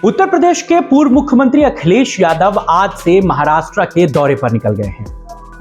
उत्तर प्रदेश के पूर्व मुख्यमंत्री अखिलेश यादव आज से महाराष्ट्र के दौरे पर निकल गए हैं।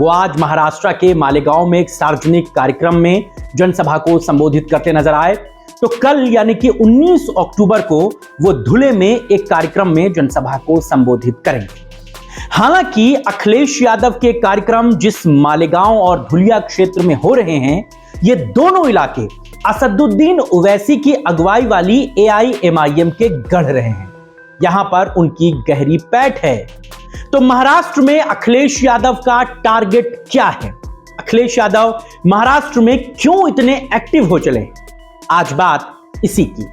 वो आज महाराष्ट्र के मालेगांव में एक सार्वजनिक कार्यक्रम में जनसभा को संबोधित करते नजर आए। तो कल यानी कि 19 अक्टूबर को वो धुले में एक कार्यक्रम में जनसभा को संबोधित करेंगे। हालांकि अखिलेश यादव के कार्यक्रम जिस मालेगांव और धुलिया क्षेत्र में हो रहे हैं, ये दोनों इलाके असदुद्दीन ओवैसी की अगुवाई वाली AIMIM के गढ़ रहे हैं। यहां पर उनकी गहरी पैठ है। तो महाराष्ट्र में अखिलेश यादव का टारगेट क्या है? अखिलेश यादव महाराष्ट्र में क्यों इतने एक्टिव हो चले? आज बात इसी की।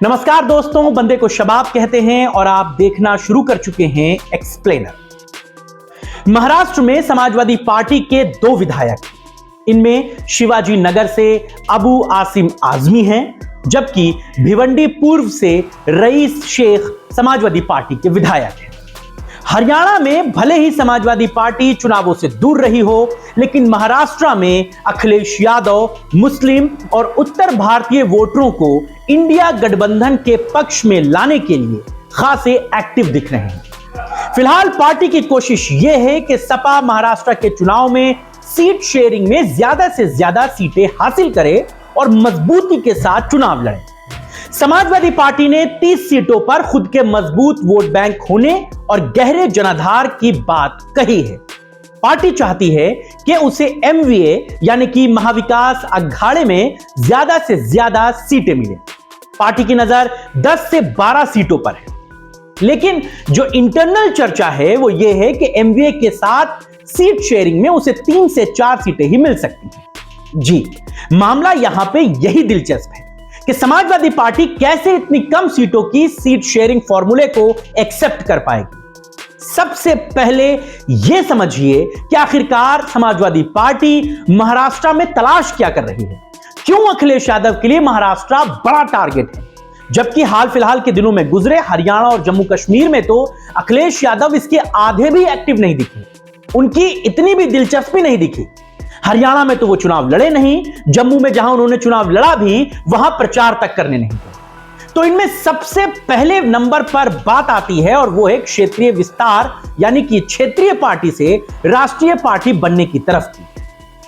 नमस्कार दोस्तों, बंदे को शबाब कहते हैं और आप देखना शुरू कर चुके हैं एक्सप्लेनर। महाराष्ट्र में समाजवादी पार्टी के 2 विधायक, इनमें शिवाजी नगर से अबू आसिम आजमी हैं, जबकि भिवंडी पूर्व से रईस शेख समाजवादी पार्टी के विधायक हैं। हरियाणा में भले ही समाजवादी पार्टी चुनावों से दूर रही हो, लेकिन महाराष्ट्र में अखिलेश यादव मुस्लिम और उत्तर भारतीय वोटरों को इंडिया गठबंधन के पक्ष में लाने के लिए खासे एक्टिव दिख रहे हैं। फिलहाल पार्टी की कोशिश यह है कि सपा महाराष्ट्र के चुनाव में सीट शेयरिंग में ज्यादा से ज्यादा सीटें हासिल करे और मजबूती के साथ चुनाव लड़े। समाजवादी पार्टी ने 30 सीटों पर खुद के मजबूत वोट बैंक होने और गहरे जनाधार की बात कही है। पार्टी चाहती है कि उसे MVA यानी कि महाविकास अघाड़े में ज्यादा से ज्यादा सीटें मिले। पार्टी की नजर 10 से 12 सीटों पर है, लेकिन जो इंटरनल चर्चा है वो ये है कि MVA के साथ सीट शेयरिंग में उसे 3 से 4 सीटें ही मिल सकती हैं। जी, मामला यहां पे यही दिलचस्प है कि समाजवादी पार्टी कैसे इतनी कम सीटों की सीट शेयरिंग फॉर्मूले को एक्सेप्ट कर पाएगी। सबसे पहले यह समझिए कि आखिरकार समाजवादी पार्टी महाराष्ट्र में तलाश क्या कर रही है। क्यों अखिलेश यादव के लिए महाराष्ट्र बड़ा टारगेट है, जबकि हाल फिलहाल के दिनों में गुजरे हरियाणा और जम्मू कश्मीर में तो अखिलेश यादव इसके आधे भी एक्टिव नहीं दिखे, उनकी इतनी भी दिलचस्पी नहीं दिखी। हरियाणा में तो वो चुनाव लड़े नहीं, जम्मू में जहां उन्होंने चुनाव लड़ा भी वहां प्रचार तक करने नहीं गए। तो इनमें सबसे पहले नंबर पर बात आती है और वो है क्षेत्रीय विस्तार, यानी कि क्षेत्रीय पार्टी से राष्ट्रीय पार्टी बनने की तरफ की।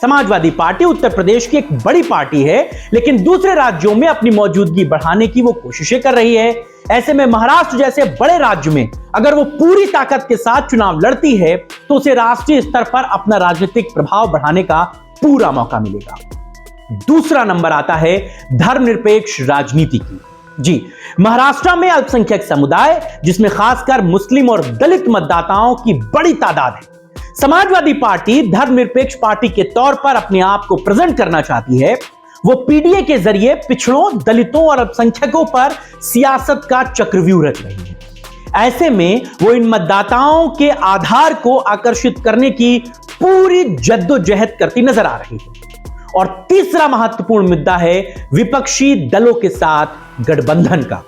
समाजवादी पार्टी उत्तर प्रदेश की एक बड़ी पार्टी है, लेकिन दूसरे राज्यों में अपनी मौजूदगी बढ़ाने की वो कोशिशें कर रही है। ऐसे में महाराष्ट्र जैसे बड़े राज्य में अगर वो पूरी ताकत के साथ चुनाव लड़ती है तो उसे राष्ट्रीय स्तर पर अपना राजनीतिक प्रभाव बढ़ाने का पूरा मौका मिलेगा। दूसरा नंबर आता है धर्मनिरपेक्ष राजनीति की। जी, महाराष्ट्र में अल्पसंख्यक समुदाय, जिसमें खासकर मुस्लिम और दलित मतदाताओं की बड़ी तादाद है। समाजवादी पार्टी धर्मनिरपेक्ष पार्टी के तौर पर अपने आप को प्रेजेंट करना चाहती है। वो PDA के जरिए पिछड़ों, दलितों और अल्पसंख्यकों पर सियासत का चक्रव्यूह रच रही है। ऐसे में वो इन मतदाताओं के आधार को आकर्षित करने की पूरी जद्दोजहद करती नजर आ रही है। और तीसरा महत्वपूर्ण मुद्दा है विपक्षी दलों के साथ गठबंधन का।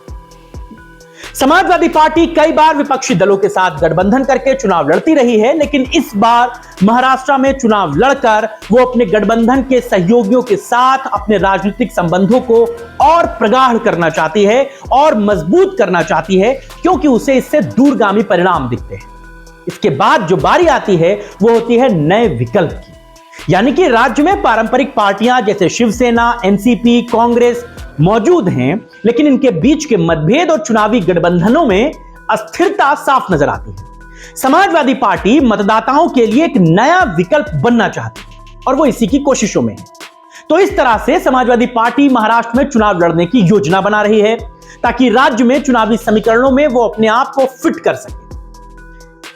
समाजवादी पार्टी कई बार विपक्षी दलों के साथ गठबंधन करके चुनाव लड़ती रही है, लेकिन इस बार महाराष्ट्र में चुनाव लड़कर वो अपने गठबंधन के सहयोगियों के साथ अपने राजनीतिक संबंधों को और प्रगाढ़ करना चाहती है और मजबूत करना चाहती है, क्योंकि उसे इससे दूरगामी परिणाम दिखते हैं। इसके बाद जो बारी आती है वो होती है नए विकल्प की, यानी कि राज्य में पारंपरिक पार्टियां जैसे शिवसेना, NCP, कांग्रेस मौजूद हैं, लेकिन इनके बीच के मतभेद और चुनावी गठबंधनों में अस्थिरता साफ नजर आती है। समाजवादी पार्टी मतदाताओं के लिए एक नया विकल्प बनना चाहती है और वो इसी की कोशिशों में है। तो इस तरह से समाजवादी पार्टी महाराष्ट्र में चुनाव लड़ने की योजना बना रही है, ताकि राज्य में चुनावी समीकरणों में वो अपने आप को फिट कर सके।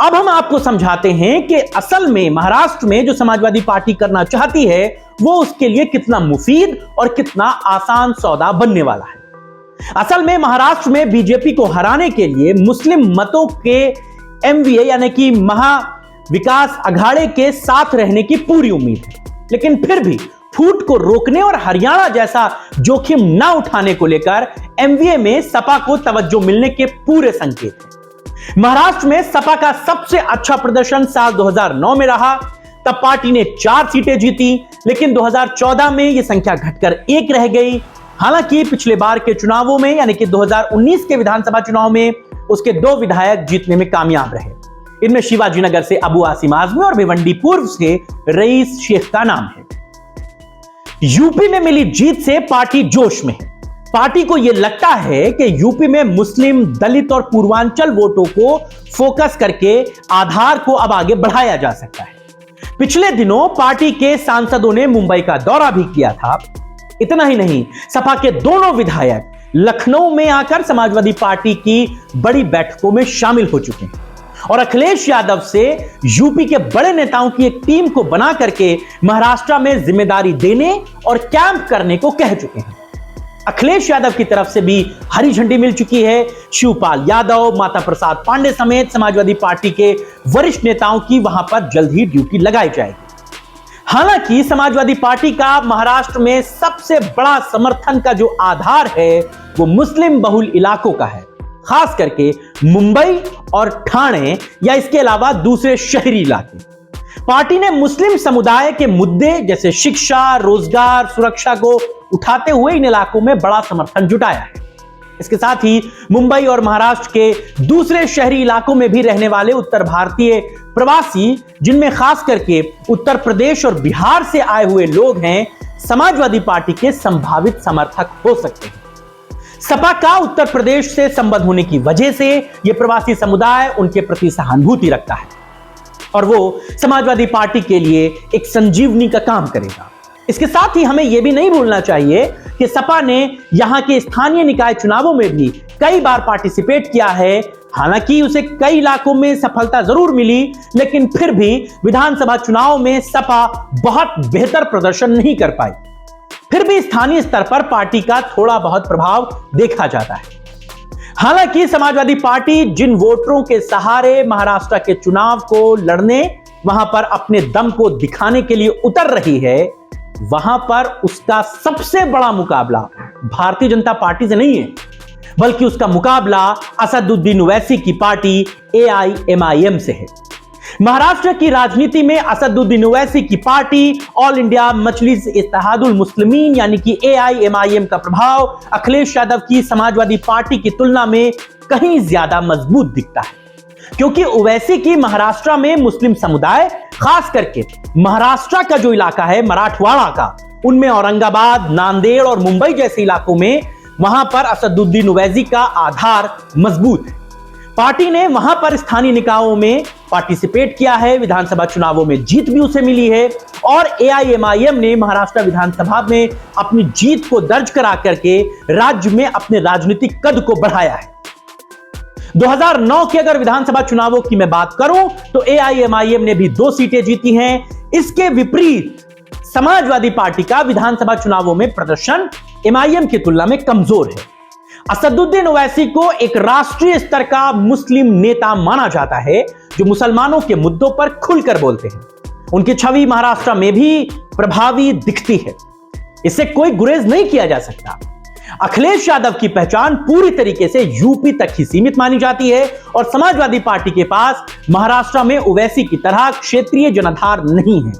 अब हम आपको समझाते हैं कि असल में महाराष्ट्र में जो समाजवादी पार्टी करना चाहती है वो उसके लिए कितना मुफीद और कितना आसान सौदा बनने वाला है। असल में महाराष्ट्र में बीजेपी को हराने के लिए मुस्लिम मतों के MVA यानी कि महाविकास अघाड़े के साथ रहने की पूरी उम्मीद है, लेकिन फिर भी फूट को रोकने और हरियाणा जैसा जोखिम ना उठाने को लेकर MVA में सपा को तवज्जो मिलने के पूरे संकेत हैं। महाराष्ट्र में सपा का सबसे अच्छा प्रदर्शन साल 2009 में रहा, तब पार्टी ने 4 सीटें जीती, लेकिन 2014 में यह संख्या घटकर 1 रह गई। हालांकि पिछले बार के चुनावों में यानी कि 2019 के विधानसभा चुनाव में उसके 2 विधायक जीतने में कामयाब रहे। इनमें शिवाजी नगर से अबू आसिम आजमी और भिवंडी पूर्व से रईस शेख का नाम है। यूपी में मिली जीत से पार्टी जोश में है। पार्टी को यह लगता है कि यूपी में मुस्लिम, दलित और पूर्वांचल वोटों को फोकस करके आधार को अब आगे बढ़ाया जा सकता है। पिछले दिनों पार्टी के सांसदों ने मुंबई का दौरा भी किया था। इतना ही नहीं, सपा के दोनों विधायक लखनऊ में आकर समाजवादी पार्टी की बड़ी बैठकों में शामिल हो चुके हैं और अखिलेश यादव से यूपी के बड़े नेताओं की एक टीम को बना करके महाराष्ट्र में जिम्मेदारी देने और कैंप करने को कह चुके हैं। अखिलेश यादव की तरफ से भी हरी झंडी मिल चुकी है। शिवपाल यादव, माता प्रसाद पांडे समेत समाजवादी पार्टी के वरिष्ठ नेताओं की वहां पर जल्द ही ड्यूटी लगाई जाएगी। हालांकि समाजवादी पार्टी का महाराष्ट्र में सबसे बड़ा समर्थन का जो आधार है वो मुस्लिम बहुल इलाकों का है, खास करके मुंबई और ठाणे या इसके अलावा दूसरे शहरी इलाके। पार्टी ने मुस्लिम समुदाय के मुद्दे जैसे शिक्षा, रोजगार, सुरक्षा को उठाते हुए इन इलाकों में बड़ा समर्थन जुटाया है। इसके साथ ही मुंबई और महाराष्ट्र के दूसरे शहरी इलाकों में भी रहने वाले उत्तर भारतीय प्रवासी, जिनमें खास करके उत्तर प्रदेश और बिहार से आए हुए लोग हैं, समाजवादी पार्टी के संभावित समर्थक हो सकते हैं। सपा का उत्तर प्रदेश से संबंध होने की वजह से यह प्रवासी समुदाय उनके प्रति सहानुभूति रखता है और वो समाजवादी पार्टी के लिए एक संजीवनी का काम करेगा। इसके साथ ही हमें यह भी नहीं भूलना चाहिए कि सपा ने यहां के स्थानीय निकाय चुनावों में भी कई बार पार्टिसिपेट किया है। हालांकि उसे कई इलाकों में सफलता जरूर मिली, लेकिन फिर भी विधानसभा चुनाव में सपा बहुत बेहतर प्रदर्शन नहीं कर पाई। फिर भी स्थानीय स्तर पर पार्टी का थोड़ा बहुत प्रभाव देखा जाता है। हालांकि समाजवादी पार्टी जिन वोटरों के सहारे महाराष्ट्र के चुनाव को लड़ने, वहां पर अपने दम को दिखाने के लिए उतर रही है, वहां पर उसका सबसे बड़ा मुकाबला भारतीय जनता पार्टी से नहीं है, बल्कि उसका मुकाबला असदुद्दीन ओवैसी की पार्टी AIMIM से है। महाराष्ट्र की राजनीति में असदुद्दीन ओवैसी की पार्टी ऑल इंडिया मजलिस इत्तेहादुल मुस्लिमीन यानी कि AIMIM का प्रभाव अखिलेश यादव की समाजवादी पार्टी की तुलना में कहीं ज्यादा मजबूत दिखता है, क्योंकि ओवैसी की महाराष्ट्र में मुस्लिम समुदाय, खास करके महाराष्ट्र का जो इलाका है मराठवाड़ा का, उनमें औरंगाबाद, नांदेड़ और मुंबई जैसे इलाकों में वहां पर असदुद्दीन ओवैसी का आधार मजबूत है। पार्टी ने वहां पर स्थानीय निकायों में पार्टिसिपेट किया है, विधानसभा चुनावों में जीत भी उसे मिली है और AIMIM ने महाराष्ट्र विधानसभा में अपनी जीत को दर्ज करा करके राज्य में अपने राजनीतिक कद को बढ़ाया है। 2009 के अगर विधानसभा चुनावों की मैं बात करूं तो AIMIM ने भी 2 सीटें जीती हैं। इसके विपरीत समाजवादी पार्टी का विधानसभा चुनावों में प्रदर्शन MIM की तुलना में कमजोर है। असदुद्दीन ओवैसी को एक राष्ट्रीय स्तर का मुस्लिम नेता माना जाता है, जो मुसलमानों के मुद्दों पर खुलकर बोलते हैं। उनकी छवि महाराष्ट्र में भी प्रभावी दिखती है, इससे कोई गुरेज नहीं किया जा सकता। अखिलेश यादव की पहचान पूरी तरीके से यूपी तक ही सीमित मानी जाती है और समाजवादी पार्टी के पास महाराष्ट्र में ओवैसी की तरह क्षेत्रीय जनाधार नहीं है।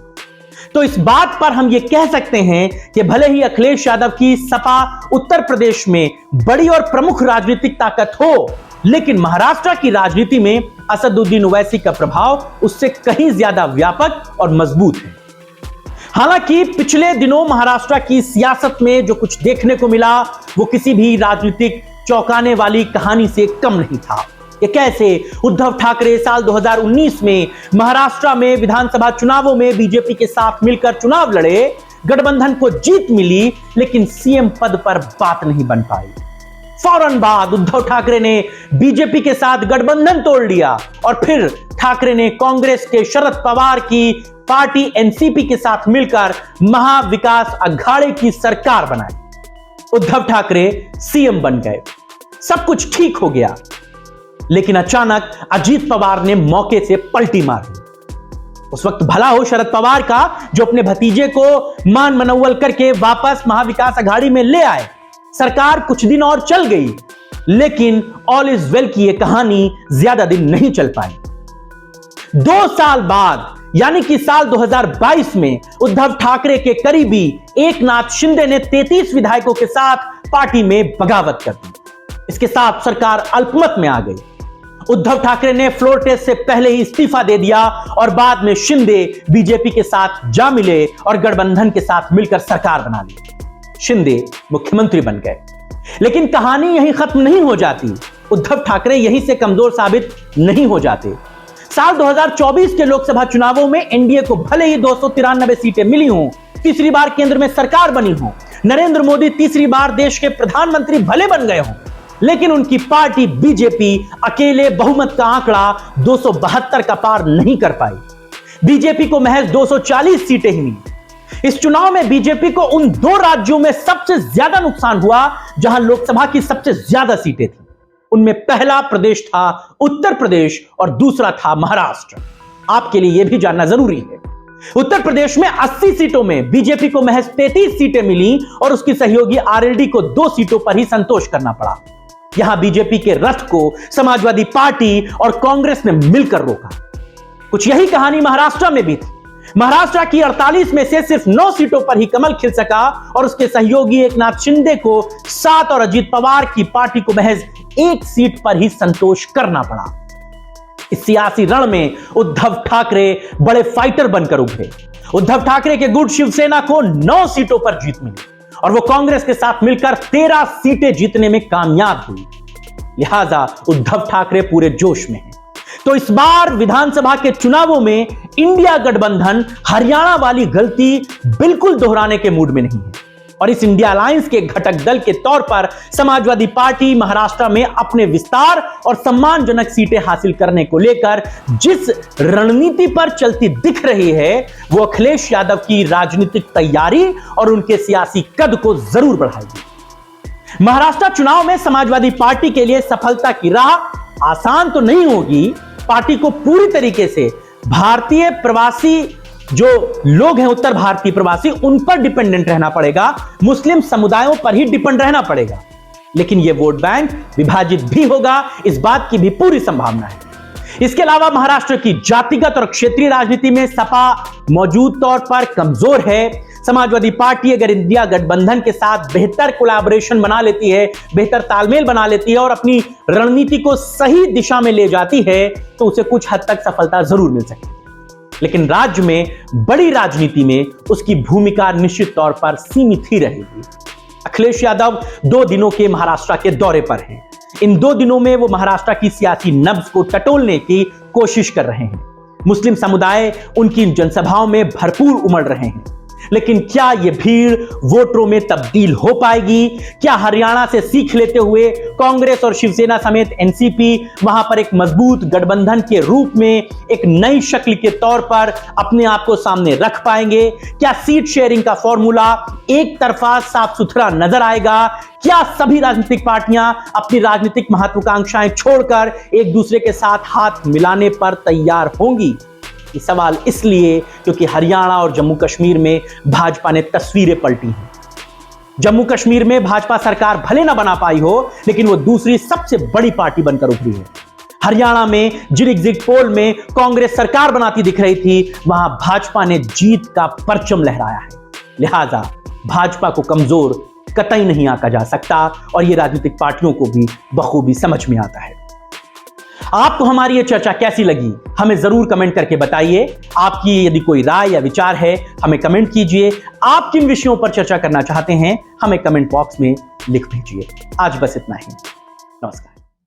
तो इस बात पर हम ये कह सकते हैं कि भले ही अखिलेश यादव की सपा उत्तर प्रदेश में बड़ी और प्रमुख राजनीतिक ताकत हो, लेकिन महाराष्ट्र की राजनीति में असदुद्दीन ओवैसी का प्रभाव उससे कहीं ज्यादा व्यापक और मजबूत है। हालांकि पिछले दिनों महाराष्ट्र की सियासत में जो कुछ देखने को मिला वो किसी भी राजनीतिक चौंकाने वाली कहानी से कम नहीं था। ये कैसे उद्धव ठाकरे साल 2019 में महाराष्ट्र में विधानसभा चुनावों में बीजेपी के साथ मिलकर चुनाव लड़े, गठबंधन को जीत मिली, लेकिन सीएम पद पर बात नहीं बन पाई। फौरन बाद उद्धव ठाकरे ने बीजेपी के साथ गठबंधन तोड़ लिया और फिर ठाकरे ने कांग्रेस के शरद पवार की पार्टी एनसीपी के साथ मिलकर महाविकास अघाड़े की सरकार बनाई। उद्धव ठाकरे सीएम बन गए, सब कुछ ठीक हो गया, लेकिन अचानक अजीत पवार ने मौके से पलटी मार दी। उस वक्त भला हो शरद पवार का, जो अपने भतीजे को मान मनौवल करके वापस महाविकास अघाड़ी में ले आए। सरकार कुछ दिन और चल गई, लेकिन ऑल इज वेल की यह कहानी ज्यादा दिन नहीं चल पाई। 2 साल बाद यानी कि साल 2022 में उद्धव ठाकरे के करीबी एकनाथ शिंदे ने 33 विधायकों के साथ पार्टी में बगावत कर दी। इसके साथ सरकार अल्पमत में आ गई। उद्धव ठाकरे ने फ्लोर टेस्ट से पहले ही इस्तीफा दे दिया और बाद में शिंदे बीजेपी के साथ जा मिले और गठबंधन के साथ मिलकर सरकार बना ली। शिंदे मुख्यमंत्री बन गए। लेकिन कहानी यहीं खत्म नहीं हो जाती। उद्धव ठाकरे यहीं से कमजोर साबित नहीं हो जाते। साल 2024 के लोकसभा चुनावों में एनडीए को भले ही 293 सीटें मिली हों, तीसरी बार केंद्र में सरकार बनी हो, नरेंद्र मोदी तीसरी बार देश के प्रधानमंत्री भले बन गए हों, लेकिन उनकी पार्टी बीजेपी अकेले बहुमत का आंकड़ा 272 का पार नहीं कर पाई। बीजेपी को महज 240 सीटें ही मिली। इस चुनाव में बीजेपी को उन दो राज्यों में सबसे ज्यादा नुकसान हुआ जहां लोकसभा की सबसे ज्यादा सीटें थी। उनमें पहला प्रदेश था उत्तर प्रदेश और दूसरा था महाराष्ट्र। आपके लिए यह भी जानना जरूरी है, उत्तर प्रदेश में 80 सीटों में बीजेपी को महज 33 सीटें मिली और उसकी सहयोगी आरएलडी को 2 सीटों पर ही संतोष करना पड़ा। यहां बीजेपी के रथ को समाजवादी पार्टी और कांग्रेस ने मिलकर रोका। कुछ यही कहानी महाराष्ट्र में भी थी। महाराष्ट्र की 48 में से सिर्फ 9 सीटों पर ही कमल खिल सका और उसके सहयोगी एकनाथ शिंदे को 7 और अजित पवार की पार्टी को महज 1 सीट पर ही संतोष करना पड़ा। इस सियासी रण में उद्धव ठाकरे बड़े फाइटर बनकर उभरे। उद्धव ठाकरे के गुट शिवसेना को 9 सीटों पर जीत मिली और वो कांग्रेस के साथ मिलकर 13 सीटें जीतने में कामयाब हुई। लिहाजा उद्धव ठाकरे पूरे जोश में हैं। तो इस बार विधानसभा के चुनावों में इंडिया गठबंधन हरियाणा वाली गलती बिल्कुल दोहराने के मूड में नहीं है और इस इंडिया अलायंस के घटक दल के तौर पर समाजवादी पार्टी महाराष्ट्र में अपने विस्तार और सम्मानजनक सीटें हासिल करने को लेकर जिस रणनीति पर चलती दिख रही है वो अखिलेश यादव की राजनीतिक तैयारी और उनके सियासी कद को जरूर बढ़ाएगी। महाराष्ट्र चुनाव में समाजवादी पार्टी के लिए सफलता की राह आसान तो नहीं होगी। पार्टी को पूरी तरीके से भारतीय प्रवासी जो लोग हैं, उत्तर भारतीय प्रवासी, उन पर डिपेंडेंट रहना पड़ेगा, मुस्लिम समुदायों पर ही डिपेंड रहना पड़ेगा। लेकिन यह वोट बैंक विभाजित भी होगा, इस बात की भी पूरी संभावना है। इसके अलावा महाराष्ट्र की जातिगत और क्षेत्रीय राजनीति में सपा मौजूद तौर पर कमजोर है। समाजवादी पार्टी अगर इंडिया गठबंधन के साथ बेहतर कोलैबोरेशन बना लेती है, बेहतर तालमेल बना लेती है और अपनी रणनीति को सही दिशा में ले जाती है तो उसे कुछ हद तक सफलता जरूर मिल सकती। लेकिन राज्य में बड़ी राजनीति में उसकी भूमिका निश्चित तौर पर सीमित ही रहेगी। अखिलेश यादव 2 दिनों के महाराष्ट्र के दौरे पर हैं। इन 2 दिनों में वो महाराष्ट्र की सियासी नब्ज को टटोलने की कोशिश कर रहे हैं। मुस्लिम समुदाय उनकी जनसभाओं में भरपूर उमड़ रहे हैं। लेकिन क्या यह भीड़ वोटरों में तब्दील हो पाएगी? क्या हरियाणा से सीख लेते हुए कांग्रेस और शिवसेना समेत एनसीपी वहां पर एक मजबूत गठबंधन के रूप में एक नई शक्ल के तौर पर अपने आप को सामने रख पाएंगे? क्या सीट शेयरिंग का फॉर्मूला एक तरफा साफ सुथरा नजर आएगा? क्या सभी राजनीतिक पार्टियां अपनी राजनीतिक महत्वाकांक्षाएं छोड़कर एक दूसरे के साथ हाथ मिलाने पर तैयार होंगी? ये सवाल इसलिए क्योंकि हरियाणा और जम्मू कश्मीर में भाजपा ने तस्वीरें पलटी हैं। जम्मू कश्मीर में भाजपा सरकार भले ना बना पाई हो, लेकिन वो दूसरी सबसे बड़ी पार्टी बनकर उभरी है। हरियाणा में जिन एग्जिट पोल में कांग्रेस सरकार बनाती दिख रही थी, वहां भाजपा ने जीत का परचम लहराया है। लिहाजा भाजपा को कमजोर कतई नहीं आंका जा सकता और यह राजनीतिक पार्टियों को भी बखूबी समझ में आता है। आपको हमारी ये चर्चा कैसी लगी हमें जरूर कमेंट करके बताइए। आपकी यदि कोई राय या विचार है हमें कमेंट कीजिए। आप किन विषयों पर चर्चा करना चाहते हैं हमें कमेंट बॉक्स में लिख भेजिए। आज बस इतना ही। नमस्कार।